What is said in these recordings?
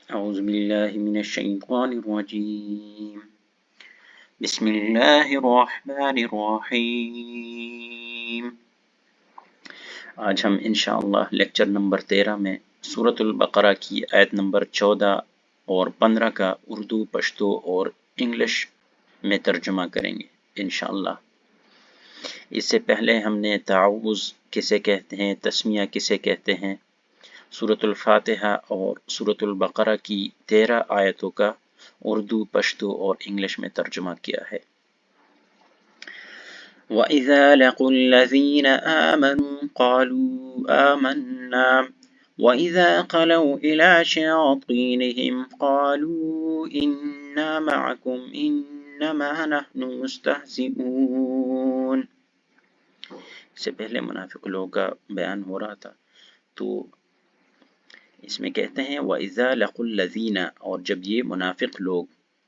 أعوذ بالله من الشيطان الرجيم. بسم الله الرحمن الرحیم. آج ہم انشاءاللہ لیکچر نمبر 13 میں سورۃ البقرہ کی آیت نمبر 14 اور 15 کا اردو، پشتو اور انگلش میں ترجمہ کریں گے انشاءاللہ. اس سے پہلے ہم نے تعوذ کسے کہتے ہیں، تسمیہ کسے کہتے ہیں، سورۃ الفاتحہ اور سورۃ البقرہ کی 13 آیتوں کا اردو، پشتو اور انگلش میں ترجمہ کیا ہے. وَإِذَا لَقُوا الَّذِينَ آمَنُوا قَالُوا آمَنَّا وَإِذَا خَلَوْا إِلَى شَيَاطِينِهِمْ قَالُوا إِنَّا مَعَكُمْ إِنَّمَا نَحْنُ مُسْتَهْزِئُونَ. اس سے پہلے منافق لوگوں کا بیان ہو رہا تھا، تو اس میں کہتے ہیں وَإِذَا لَقُوا الَّذِينَ، اور جب یہ منافق لوگ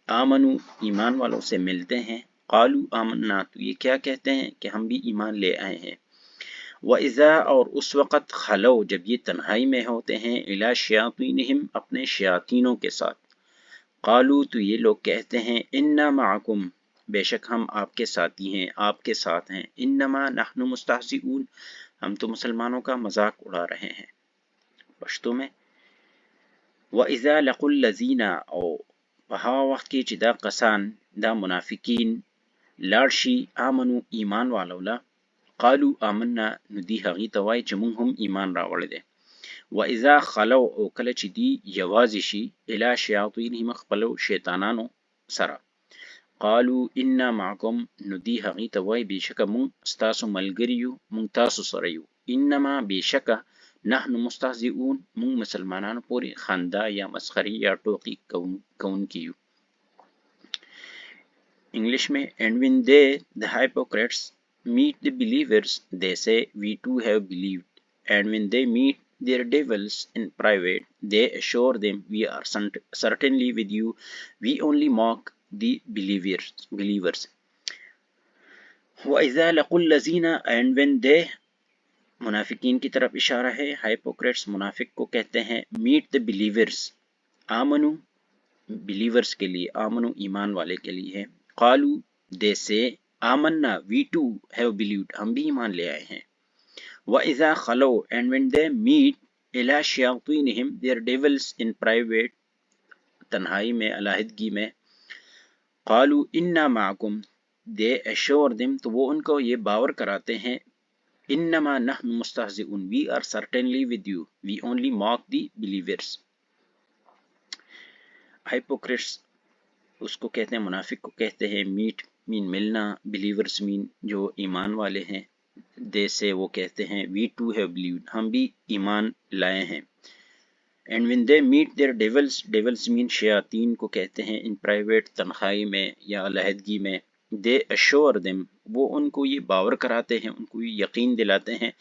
آمنو ایمان والوں سے ملتے ہیں، قالوا آمنا تو یہ کیا کہتے ہیں کہ ہم بھی ایمان لے آئے ہیں. وَإِذَا، اور اس وقت خلو جب یہ تنہائی میں ہوتے ہیں، الی شیاطینہم اپنے شیاطینوں کے ساتھ، قالوا تو یہ لوگ کہتے ہیں انا معکم بے شک ہم آپ کے ساتھی ہیں، آپ کے ساتھ ہیں، انما نحن مستہزئون ہم تو مسلمانوں کا مذاق اڑا رہے ہیں. پشتو میں وَإِذَا لَقُوا الَّذِينَ، او پہا وقت کی چې دا کسان دا منافقین لاړ شي آمنو ایمان والو له، قالوا آمنا نو دی هغې ته وایي چې موږ هم ایمان راوړی دی. وَإِذَا خلو، او کله چې دی یوازې شي، الی شیاطینهم خپلو شیطانانو سره، قالوا انا معکم نو دی هغې ته وایي بېشکه موږ ستاسو ملګري یو، موږ تاسو سره یو، انما بېشکه نحن مستهزئون موږ مسلمانانو پورې خندا یا مسخري یا ټوقي کوونکي یو. انگلش میں and when they the hypocrites meet the believers they say we too have believed, and when they meet their devils in private they assure them we are certainly with you, we only mock the believers. وَإِذَا لَقُوا الَّذِينَ and when they، منافقین کی طرف اشارہ ہے، ہائپوکریٹس منافق کو کہتے ہیں، میٹ the believers آمنو believers کے لیے، آمنو ایمان والے کے لیے ہے، قالو they say Amna we too have believed ہم بھی ایمان لے آئے ہیں. وَإِذَا خَلَوْا and when they meet إِلَى شَيَاطِينِهِمْ their devils in private تنہائی میں، علیحدگی میں، قالوا انا معکم they assure them تو وہ ان کو یہ باور کراتے ہیں، انما نحن مستہزئون we are certainly with you, we only mock the believers. ہائپوکریٹس اس کو کہتے ہیں، منافق کو کہتے ہیں، میٹ مین ملنا، بلیورز مین جو ایمان والے ہیں، دے سے وہ کہتے ہیں وی ٹو ہیو بلیوڈ ہم بھی ایمان لائے ہیں. And when they meet their devils مین شیاطین کو کہتے ہیں، ان پرائیویٹ تنہائی میں یا علیحدگی میں، they assure them وہ ان کو یہ باور کراتے ہیں، ان کو یہ یقین دلاتے ہیں،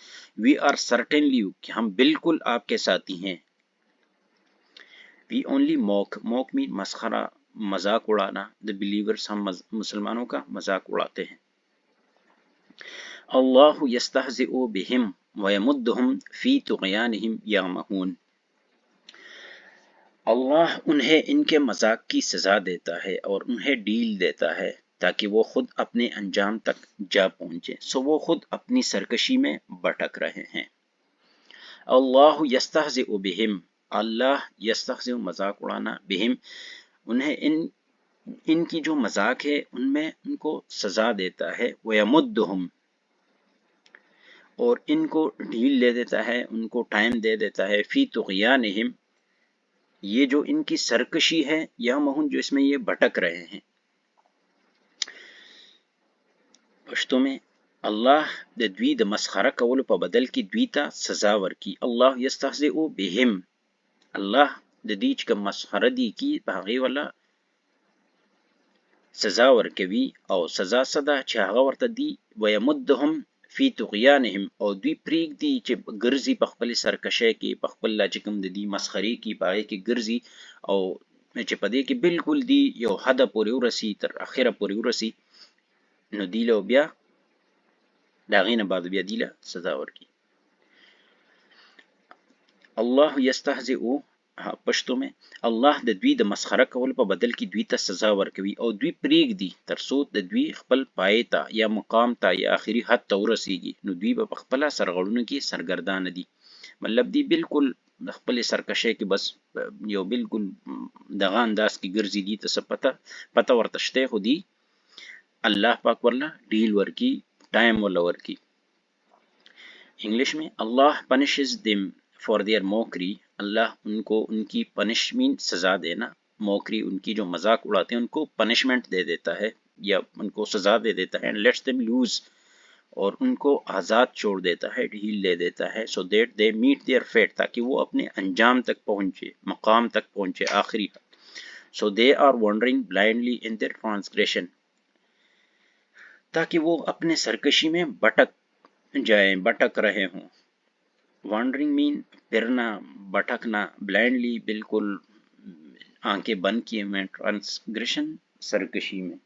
we are certainly کہ ہم بالکل آپ کے ساتھی ہیں. we only mock مین مسخرہ، مذاق اڑانا، the believers ہم مسلمانوں کا مذاق اڑاتے ہیں. اللہ یستہزئ بہم ویمدہم فی طغیانہم یعمہون، اللہ انہیں ان کے مذاق کی سزا دیتا ہے اور انہیں ڈیل دیتا ہے تاکہ وہ خود اپنے انجام تک جا پہنچے، سو وہ خود اپنی سرکشی میں بھٹک رہے ہیں. اللہ یستہزئ بہم، اللہ یستہزئ مذاق اڑانا، بہم انہیں ان کی جو مذاق ہے ان میں ان کو سزا دیتا ہے، ویمدہم اور ان کو ڈھیل دے دیتا ہے، ان کو ٹائم دے دیتا ہے، فی طغیانہم یہ جو ان کی سرکشی ہے، یا مہن جو اس میں یہ بھٹک رہے ہیں. پشتو میں اللہ د دوی د مسخره کولو په بدل کې دوی ته سزا ورکي. الله یستهزئ بهم، الله د دې چې کوم مسخره دي کی په هغې ولا سزا ورکوي، او سزا څه ده چې هغه ورته دی ویمدهم فی طغیانهم او دوی پرېږدي چې ګرځي په خپل سرکشۍ کې، په خپل چې کوم د دې مسخرې کې په هغې کې ګرځي، او چې په دې کې بالکل دی یو حده پورې ورسي، تر اخره پورې ورسي، نو دی له بیا د هغې نه بعد بیا دی له سزا ورکړي. الله یستهزئ پښتو میں الله د دوی د مسخره کولو په بدل کې دوی ته سزا ورکوي او دوی پریږدي تر څو د دوی خپل پای ته یا مقام ته یا آخري حد ته ورسیږي، نو دوی به په خپله سرغړونو کې سرګردانه دي. مطلب دی بالکل د خپلې سرکشۍ کې بس یو بالکل دغه انداز کې ګرځي، دي ته څه پته ورته شته، خو دي الله پاک ورله ډیل ورکی، ٹائم ورله ورکی. انگلش میں اللہ پنشز دم فار دیئر موکری، اللہ ان کو ان کی پنشمنٹ سزا دینا، موکری ان کی جو مذاق اڑاتے ہیں ان کو پنشمنٹ دے دیتا ہے یا ان کو سزا دے دیتا ہے. اینڈ لیٹس دیم لوز، اور ان کو آزاد چھوڑ دیتا ہے، ڈھیل دے دیتا ہے. So that they meet their fate, تاکہ وہ اپنے انجام تک پہنچے، مقام تک پہنچے، آخری. So they are wandering blindly in their transgression, تاکہ وہ اپنے سرکشی میں بھٹک جائیں، بھٹک رہے ہوں. وانڈرنگ مین پھرنا، بھٹکنا، بلائنڈلی بالکل آنکھیں بند کیے ہوئے، ٹرانسگریشن سرکشی میں.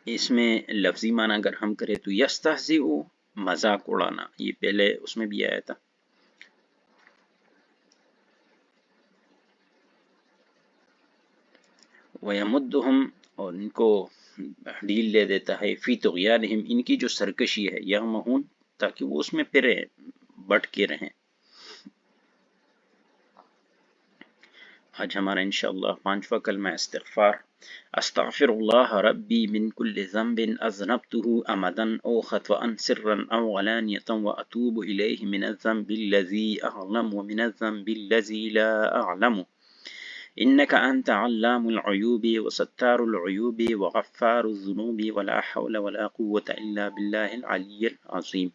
اس میں لفظی معنی اگر ہم کریں تو یستہزئ، مذاق اڑانا، یہ پہلے اس میں بھی آیا تھا. وَيَمُدُّهُمْ، اور ان کو ڈھیل دے دیتا ہے، فی طغیانہم، ان کی جو سرکشی ہے، یعمہون، تاکہ وہ اس میں پھرے، بٹ کے رہیں. آج ہمارا انشاءاللہ 5واں کلمہ استغفار. استغفر اللہ ربی من کل ذنب اذنبته عمدا او خطأ سرا او علانیة واتوب الیہ من الذنب الذی اعلم ومن الذنب الذی لا اعلم انك انت علام العیوب وستار العیوب وغفار الذنوب ولا حول ولا قوة الا باللہ العلی العظیم.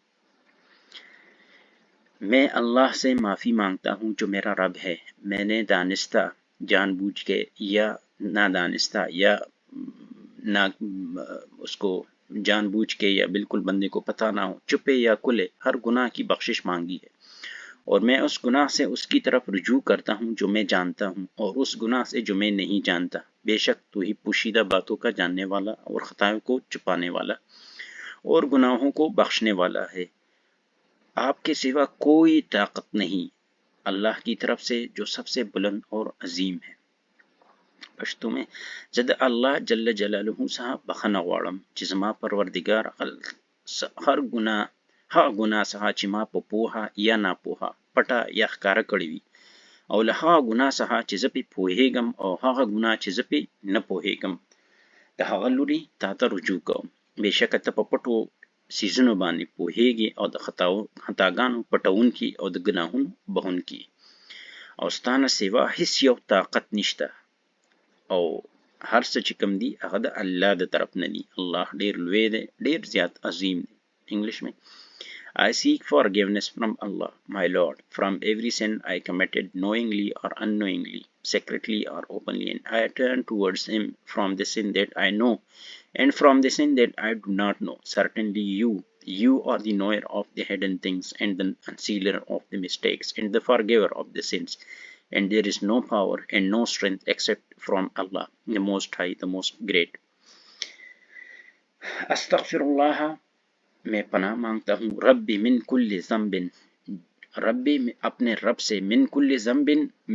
میں اللہ سے معافی مانگتا ہوں جو میرا رب ہے، میں نے دانستہ، جان بوجھ کے یا نادانستہ، یا نہ اس کو جان بوجھ کے یا بالکل بندے کو پتہ نہ ہو، چپے یا کھلے، ہر گناہ کی بخشش مانگی ہے. اور میں اس گناہ سے اس کی طرف رجوع کرتا ہوں جو میں جانتا ہوں، اور اس گناہ سے جو میں نہیں جانتا. بے شک تو ہی پوشیدہ باتوں کا جاننے والا اور خطاؤں کو چھپانے والا اور گناہوں کو بخشنے والا ہے. آپ کے سوا کوئی طاقت نہیں اللہ کی طرف سے جو سب سے بلند اور عظیم ہے. پښتو میں زد الله جل جلاله څخه بخنه غواړم چې زما پروردگار هر ګناه څخه چې ما په پوهه یا ناپوهه، پټه یا ښکاره کړې وي، او له هغه ګناه څخه چې زه پې پوهېږم او هغه ګناه چې زه پې نه پوهېږم، د هغه لوري تا ته رجوع کوم. بېشکه ته په پټو سیزونو باندې پوهېږي او د خطاګانو پټونکي او د ګناهونو بخونکي، او ستا نه سوا هیڅ یو طاقت نشته، او هر څه چې کوم دي هغه د الله د طرف نه دي. الله ډیر لوی دی، ډیر زیات عظیم دی. انګلیش میں I seek forgiveness from Allah, my Lord, from every sin I committed knowingly or unknowingly, secretly or openly, and I turn towards Him from the sin that I know and from the sin that I do not know. Certainly you are the knower of the hidden things and the concealer of the mistakes and the forgiver of the sins. And there is no power and no strength except from Allah, the Most High, the Most Great. Astaghfirullah، میں پناہ مانگتا ہوں، ربی من کل ذنب، ربی اپنے رب سے، من کل ذنب،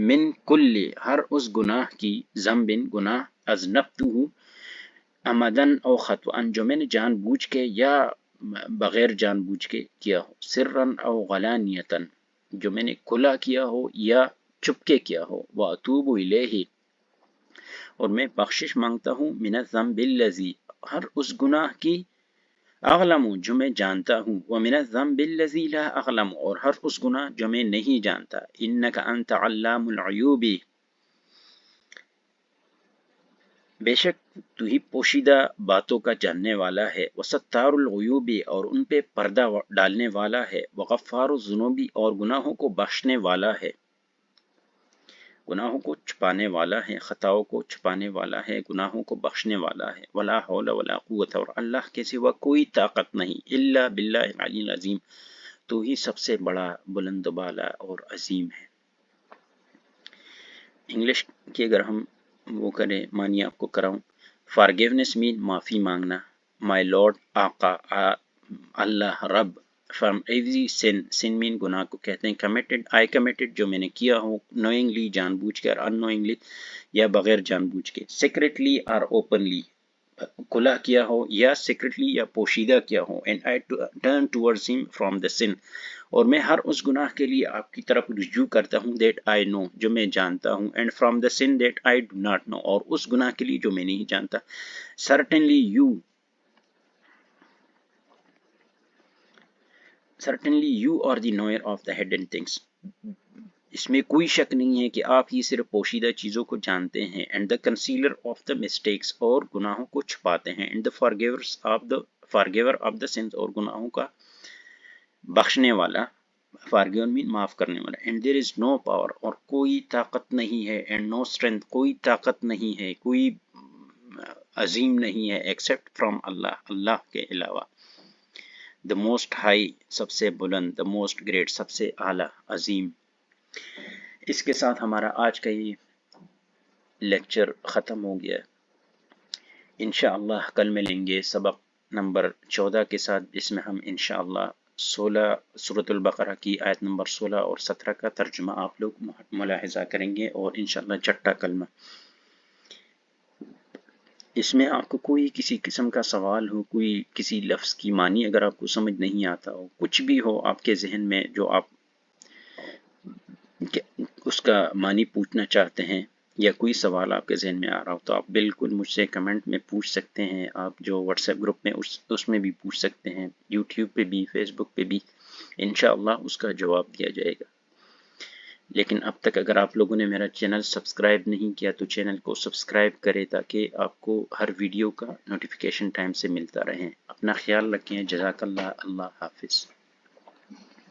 من کل ہر اس گناہ کی، ذنب گناہ، اذنبتہ عمدن او خطأ جو میں نے جان بوجھ کے یا بغیر جان بوجھ کے کیا ہو، سرا او غلانیتن جو میں نے کھلا کیا ہو یا چھپ کے کیا ہو، واتوب الیہ اور میں بخشش مانگتا ہوں، من الذنب الذی ہر اس گناہ کی، اعلم جو میں جانتا ہوں، ومن الذنب الذی لا اعلم اور ہر اس گناہ جو میں نہیں جانتا. انک انت علام العیوب، بے شک تو ہی پوشیدہ باتوں کا جاننے والا ہے، وستار العیوب اور ان پہ پردہ ڈالنے والا ہے، وغفار الذنوب اور گناہوں کو بخشنے والا ہے، گناہوں کو چھپانے والا ہے، خطاؤں کو چھپانے والا ہے، گناہوں کو بخشنے والا ہے. ولا حول ولا قوت، اور اللہ کے سوا کوئی طاقت نہیں، الا باللہ العلی العظیم، تو ہی سب سے بڑا، بلند بالا اور عظیم ہے. انگلش کی اگر ہم وہ کریں، معنی آپ کو کراؤں. فارگیونیس مین معافی مانگنا، مائی لارڈ آقا، اللہ رب from every sin. sin mean گناہ کو کہتے ہیں. committed I committed جو میں نے کیا ہو knowingly جان بوجھ کے اور unknowingly یا بغیر جان بوجھ کے. secretly or openly کھلا کیا ہو یا secretly یا پوشیدہ کیا ہو. and I turn towards him from the sin اور میں ہر اس گناہ کے لیے آپ کی طرف رجوع کرتا ہوں that I know جو میں جانتا ہوں and from the sin that I do not know اور اس گناہ کے لیے جو میں نہیں جانتا. certainly you are the knower of the hidden things. اس میں کوئی شک نہیں ہے کہ آپ ہی صرف پوشیدہ چیزوں کو جانتے ہیں. and the concealer of the mistakes اور گناہوں کو چھپاتے ہیں. and the forgiver of the sins اور گناہوں کا بخشنے والا. forgive mean معاف کرنے والا. and there is no power اور کوئی طاقت نہیں ہے. and no strength کوئی طاقت نہیں ہے کوئی عظیم نہیں ہے except from اللہ اللہ کے علاوہ. the most high سب سے بلند. the most great سب سے اعلیٰ عظیم. اس کے ساتھ ہمارا آج کا یہ لیکچر ختم ہو گیا. انشاءاللہ کل ملیں گے سبق نمبر 14 کے ساتھ جس میں ہم انشاءاللہ سورۃ البقرہ کی آیت نمبر 16 اور 17 کا ترجمہ آپ لوگ ملاحظہ کریں گے اور انشاءاللہ چھٹا کلمہ. اس میں آپ کو کوئی کسی قسم کا سوال ہو کوئی کسی لفظ کی معنی اگر آپ کو سمجھ نہیں آتا ہو کچھ بھی ہو آپ کے ذہن میں جو آپ اس کا معنی پوچھنا چاہتے ہیں یا کوئی سوال آپ کے ذہن میں آ رہا ہو تو آپ بالکل مجھ سے کمنٹ میں پوچھ سکتے ہیں. آپ جو واٹس ایپ گروپ میں اس میں بھی پوچھ سکتے ہیں. یوٹیوب پہ بھی فیس بک پہ بھی انشاءاللہ اس کا جواب دیا جائے گا. لیکن اب تک اگر آپ لوگوں نے میرا چینل سبسکرائب نہیں کیا تو چینل کو سبسکرائب کریں تاکہ آپ کو ہر ویڈیو کا نوٹیفیکیشن ٹائم سے ملتا رہے. اپنا خیال رکھیں. جزاک اللہ. اللہ حافظ.